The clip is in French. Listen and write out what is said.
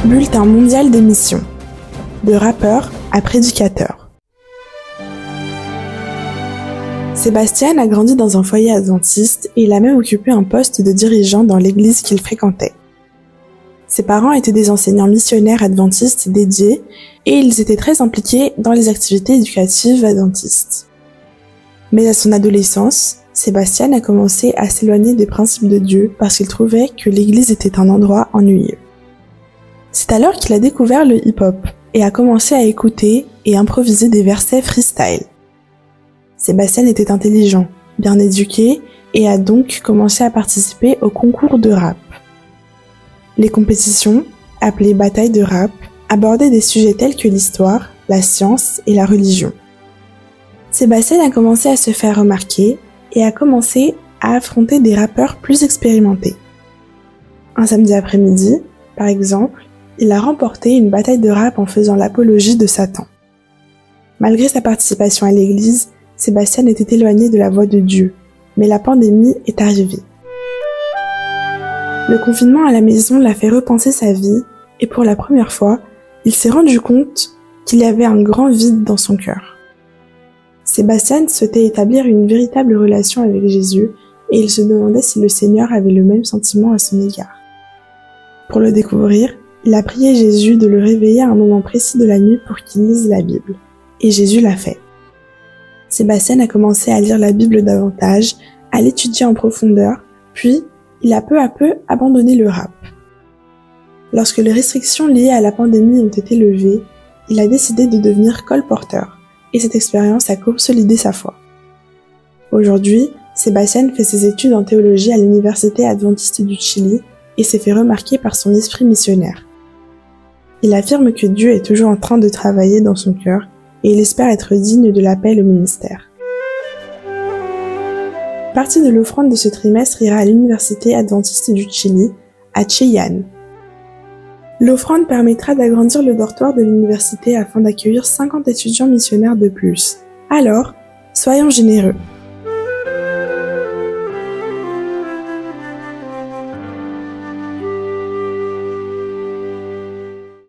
Bulletin mondial d'émission. De rappeur à prédicateur. Sébastien a grandi dans un foyer adventiste et il a même occupé un poste de dirigeant dans l'église qu'il fréquentait. Ses parents étaient des enseignants missionnaires adventistes dédiés et ils étaient très impliqués dans les activités éducatives adventistes. Mais à son adolescence, Sébastien a commencé à s'éloigner des principes de Dieu parce qu'il trouvait que l'église était un endroit ennuyeux. C'est alors qu'il a découvert le hip-hop et a commencé à écouter et improviser des versets freestyle. Sébastien était intelligent, bien éduqué et a donc commencé à participer au concours de rap. Les compétitions, appelées batailles de rap, abordaient des sujets tels que l'histoire, la science et la religion. Sébastien a commencé à se faire remarquer et a commencé à affronter des rappeurs plus expérimentés. Un samedi après-midi, par exemple, il a remporté une bataille de rap en faisant l'apologie de Satan. Malgré sa participation à l'église, Sébastien était éloigné de la voie de Dieu, mais la pandémie est arrivée. Le confinement à la maison l'a fait repenser sa vie et pour la première fois, il s'est rendu compte qu'il y avait un grand vide dans son cœur. Sébastien souhaitait établir une véritable relation avec Jésus et il se demandait si le Seigneur avait le même sentiment à son égard. Pour le découvrir, il a prié Jésus de le réveiller à un moment précis de la nuit pour qu'il lise la Bible. Et Jésus l'a fait. Sébastien a commencé à lire la Bible davantage, à l'étudier en profondeur, puis il a peu à peu abandonné le rap. Lorsque les restrictions liées à la pandémie ont été levées, il a décidé de devenir colporteur, et cette expérience a consolidé sa foi. Aujourd'hui, Sébastien fait ses études en théologie à l'Université adventiste du Chili et s'est fait remarquer par son esprit missionnaire. Il affirme que Dieu est toujours en train de travailler dans son cœur et il espère être digne de l'appel au ministère. Partie de l'offrande de ce trimestre ira à l'Université adventiste du Chili, à Cheyenne. L'offrande permettra d'agrandir le dortoir de l'université afin d'accueillir 50 étudiants missionnaires de plus. Alors, soyons généreux.